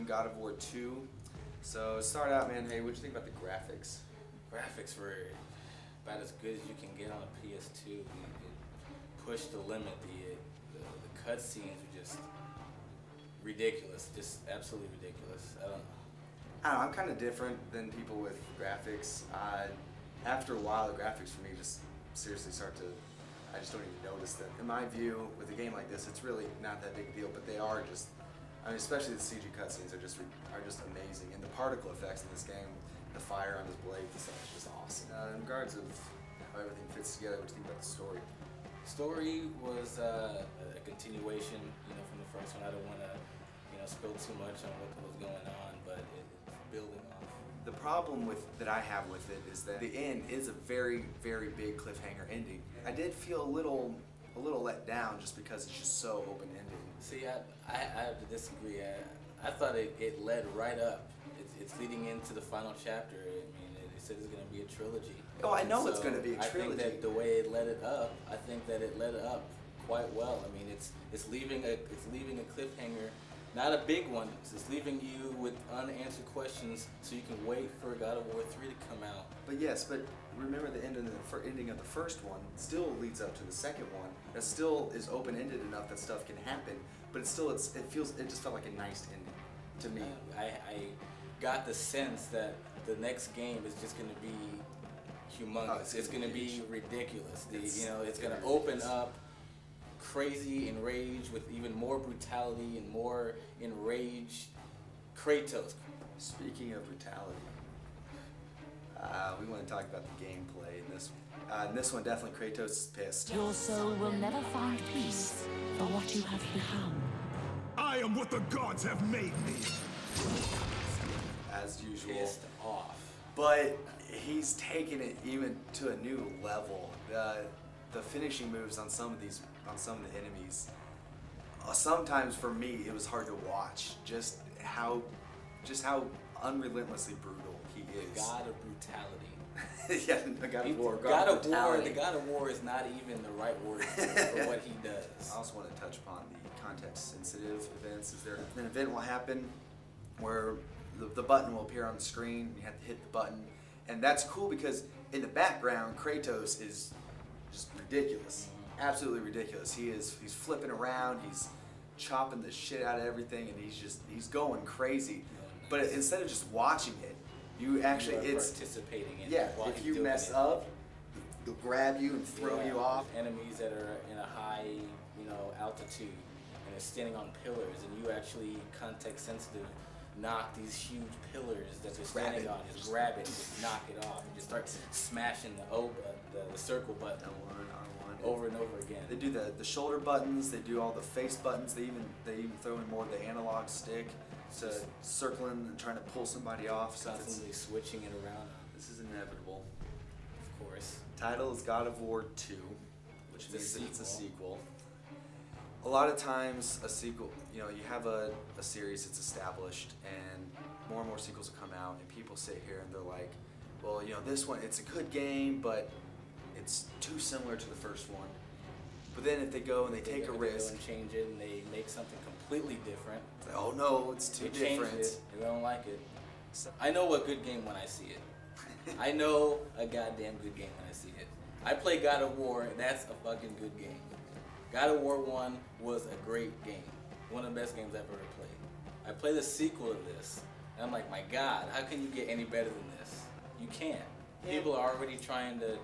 God of War 2. So start out, man. Hey, what'd you think about the graphics? Graphics were about as good as you can get on a PS2. It pushed the limit. The cutscenes were just ridiculous, just absolutely ridiculous. I don't know. I'm kind of different than people with graphics. After a while, the graphics for me just seriously start to, I just don't even notice them. In my view, with a game like this, it's really not that big a deal, but they are just, I mean, especially the CG cutscenes are just amazing. And the particle effects in this game, the fire on his blade, this stuff is just awesome. In regards of how everything fits together, what do you think about the story? Story was a continuation, from the first one. I don't want to, spill too much on what was going on, but it's building off. The problem that I have with it is that the end is a very, very big cliffhanger ending. I did feel a little let down just because it's just so open-ended. See, I have to disagree. I thought it led right up. It's leading into the final chapter. I mean, it said it's going to be a trilogy. Oh, I know it's going to be a trilogy. I think that the way it led it up, quite well. I mean, it's leaving a cliffhanger. Not a big one. It's leaving you with unanswered questions so you can wait for God of War 3 to come out. But yes, but remember the ending of the first one still leads up to the second one. That still is open-ended enough that stuff can happen, but it just felt like a nice ending to me. I got the sense that the next game is just going to be humongous. It's going to be ridiculous. It's going to open up crazy enraged with even more brutality and more enraged Kratos. Speaking of brutality, we want to talk about the gameplay in this. In this one, definitely Kratos is pissed. Your soul will never find peace for what you have become. I am what the gods have made me. As usual. Pissed off. But he's taken it even to a new level. The finishing moves on some of the enemies, sometimes for me it was hard to watch. Just how unrelentlessly brutal he is. The god of brutality. Yeah, the God of War. The God of War is not even the right word for what he does. I also want to touch upon the context-sensitive events. Is there an event will happen where the button will appear on the screen, you have to hit the button, and that's cool because in the background Kratos is just ridiculous. Absolutely ridiculous. He's flipping around, he's chopping the shit out of everything, and he's going crazy. But instead of just watching it, you actually participating in it. Yeah, if you mess up, they'll grab you and throw you off. Enemies that are in a high, altitude and they're standing on pillars, and you actually context sensitive knock these huge pillars that they're standing on, just grab it, just knock it off, and just start smashing the circle button over and over again. They do the shoulder buttons, they do all the face buttons, they even throw in more of the analog stick to circling and trying to pull somebody off. Constantly switching it around. This is inevitable. Of course. Title is God of War 2, which means that it's a sequel. A lot of times a sequel, you have a series that's established and more sequels will come out and people sit here and they're like, well, this one, it's a good game, but it's too similar to the first one. But then if they go and they take a risk and change it and they make something completely different. It's like, oh no, it's too different. They don't like it. I know a good game when I see it. I know a goddamn good game when I see it. I play God of War, and that's a fucking good game. God of War 1 was a great game. One of the best games I've ever played. I play the sequel of this, and I'm like, my God, how can you get any better than this? You can't. Yeah. People are already trying to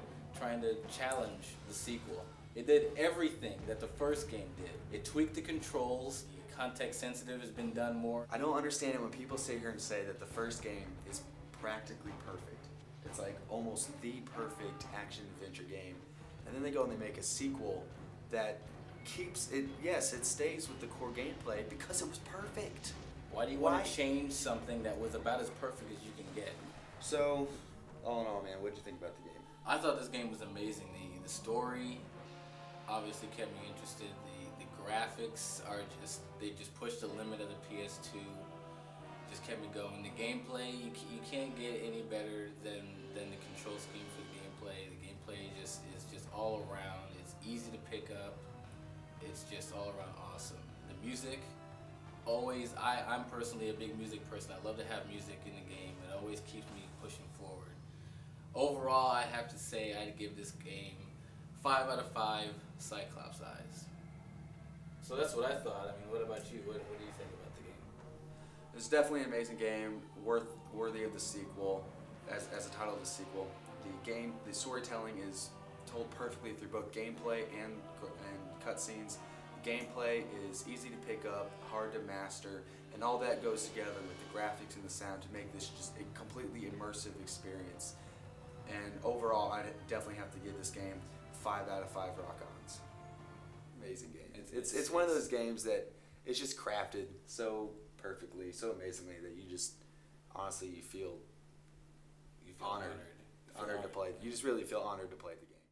challenge the sequel. It did everything that the first game did. It tweaked the controls. Context sensitive has been done more. I don't understand it when people sit here and say that the first game is practically perfect. It's like almost the perfect action adventure game. And then they go and they make a sequel that keeps it, yes, it stays with the core gameplay because it was perfect. Why do you want to change something that was about as perfect as you can get? So, all in all, man, what did you think about the game? I thought this game was amazing. The story obviously kept me interested. The graphics they just pushed the limit of the PS2. Just kept me going. The gameplay, you can't get any better than the control scheme for the gameplay. The gameplay is just all around. It's easy to pick up. It's just all around awesome. The music always, I'm personally a big music person. I love to have music in the game. It always keeps me pushing forward. Overall, I have to say I'd give this game 5 out of 5 Cyclops eyes. So that's what I thought. I mean, what about you? What do you think about the game? It's definitely an amazing game, worthy of the sequel, as a title of the sequel. The storytelling is told perfectly through both gameplay and cutscenes. The gameplay is easy to pick up, hard to master, and all that goes together with the graphics and the sound to make this just a completely immersive experience. And overall, I definitely have to give this game 5 out of 5 rock-ons. Amazing game. It's one of those games that it's just crafted so perfectly, so amazingly that you just honestly you feel honored to play. You just really feel honored to play the game.